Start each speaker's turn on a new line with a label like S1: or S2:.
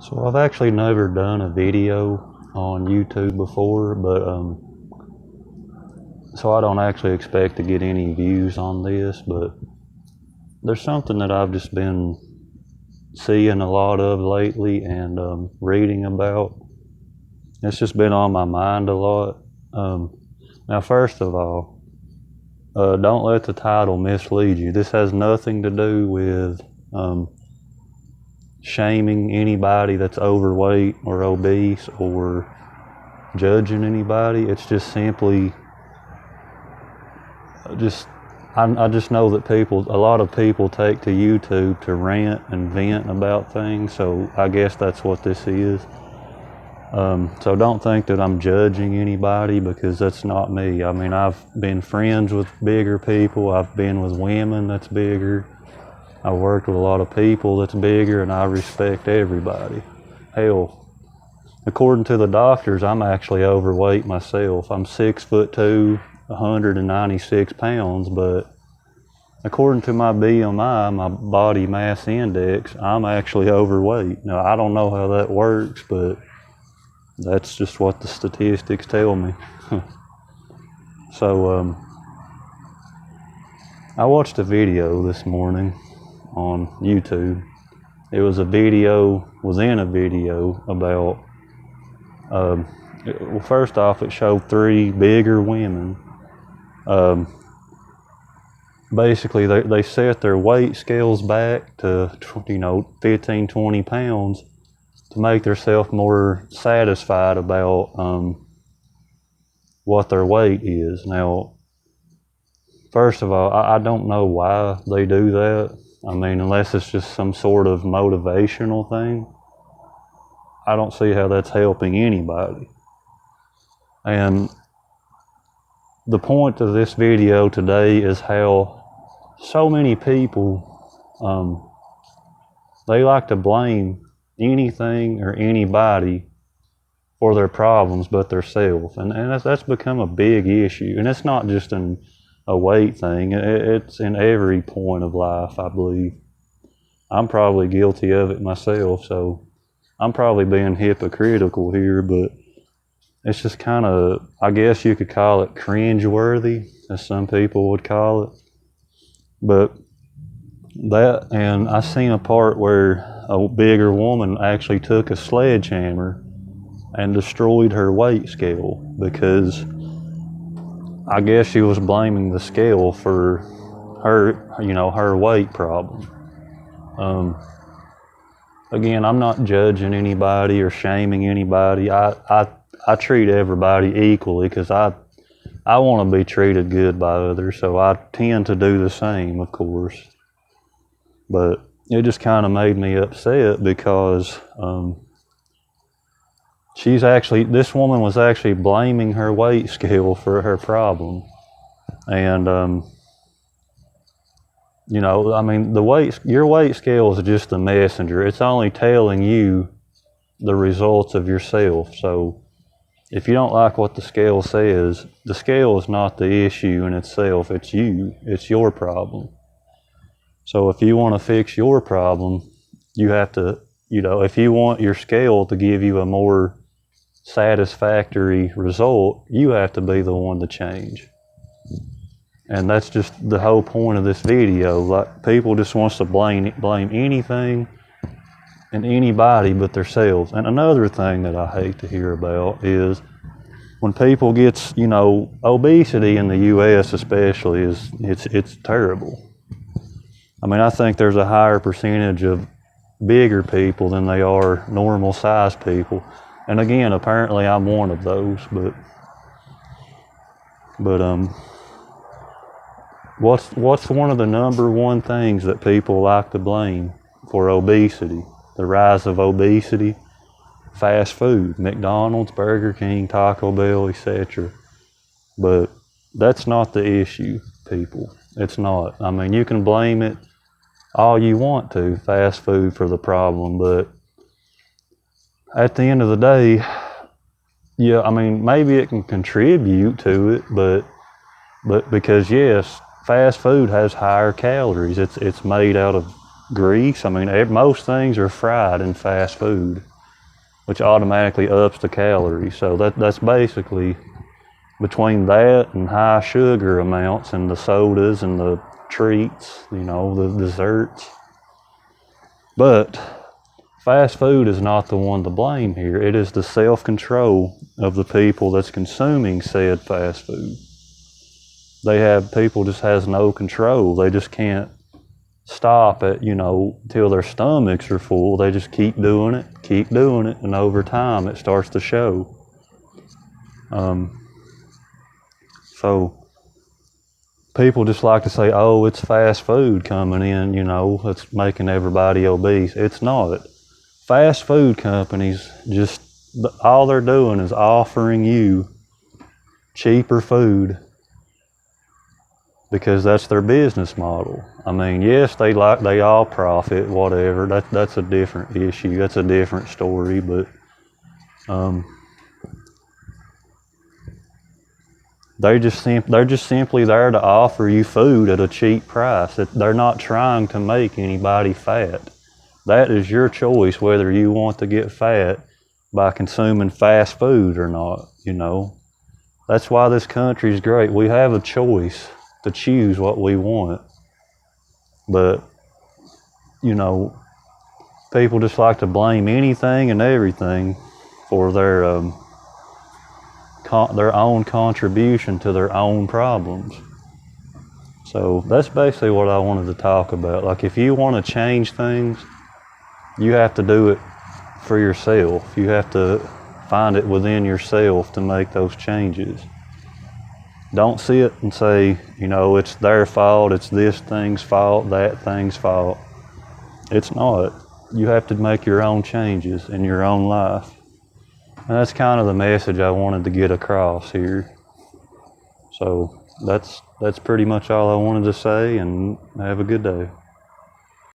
S1: So I've actually never done a video on YouTube before, but so I don't actually expect to get any views on this, but there's something that I've just been seeing a lot of lately and reading about. It's just been on my mind a lot. Now, first of all, don't let the title mislead you. This has nothing to do with shaming anybody that's overweight or obese or judging anybody. It's just simply I just know that a lot of people take to YouTube to rant and vent about things, so I guess that's what this is. So don't think that I'm judging anybody, because that's not me. I mean, I've been friends with bigger people. I've been with women that's bigger. I've worked with a lot of people that's bigger, and I respect everybody. Hell, according to the doctors, I'm actually overweight myself. I'm 6'2", 196 pounds, but according to my BMI, my body mass index, I'm actually overweight. Now, I don't know how that works, but that's just what the statistics tell me. So, I watched a video this morning on YouTube. It was within a video about, well, first off, it showed 3 bigger women. Basically, they set their weight scales back to 15, 20 pounds to make themselves more satisfied about what their weight is. Now, first of all, I don't know why they do that. I mean, unless it's just some sort of motivational thing, I don't see how that's helping anybody. And the point of this video today is how so many people, they like to blame anything or anybody for their problems but themselves. And that's become a big issue. And it's not just a weight thing. It's in every point of life, I believe. I'm probably guilty of it myself, so I'm probably being hypocritical here, but it's just kind of, I guess you could call it cringe-worthy, as some people would call it. But and I seen a part where a bigger woman actually took a sledgehammer and destroyed her weight scale, because I guess she was blaming the scale for her weight problem. Again, I'm not judging anybody or shaming anybody. I treat everybody equally, because I want to be treated good by others, so I tend to do the same, of course. But it just kind of made me upset, because this woman was actually blaming her weight scale for her problem. And, I mean, your weight scale is just a messenger. It's only telling you the results of yourself. So if you don't like what the scale says, the scale is not the issue in itself. It's you. It's your problem. So if you want to fix your problem, you have to, if you want your scale to give you a more satisfactory result, you have to be the one to change. And that's just the whole point of this video. Like, people just wants to blame anything and anybody but themselves. And another thing that I hate to hear about is when people gets, obesity in the U.S. especially it's terrible. I mean, I think there's a higher percentage of bigger people than they are normal sized people. And again, apparently I'm one of those, but what's one of the number one things that people like to blame for obesity? The rise of obesity? Fast food, McDonald's, Burger King, Taco Bell, etc. But that's not the issue, people. It's not. I mean, you can blame it all you want to, fast food, for the problem, but at the end of the day, yeah, I mean, maybe it can contribute to it, but because, yes, fast food has higher calories. It's made out of grease. I mean, most things are fried in fast food. which automatically ups the calories. So that's basically between that and high sugar amounts and the sodas and the treats, the desserts. But fast food is not the one to blame here. It is the self-control of the people that's consuming said fast food. People just has no control. They just can't stop at, till their stomachs are full. They just keep doing it, and over time it starts to show. So people just like to say, oh, it's fast food coming in, it's making everybody obese. It's not. Fast food companies, all they're doing is offering you cheaper food because that's their business model. I mean, yes, they all profit, whatever. That's a different issue. That's a different story, but they're just simply there to offer you food at a cheap price. They're not trying to make anybody fat. That is your choice whether you want to get fat by consuming fast food or not, That's why this country is great. We have a choice to choose what we want. But, people just like to blame anything and everything for their own contribution to their own problems. So that's basically what I wanted to talk about. Like, if you want to change things, you have to do it for yourself. You have to find it within yourself to make those changes. Don't sit and say, it's their fault, it's this thing's fault, that thing's fault. It's not. You have to make your own changes in your own life. And that's kind of the message I wanted to get across here. So that's pretty much all I wanted to say, and have a good day.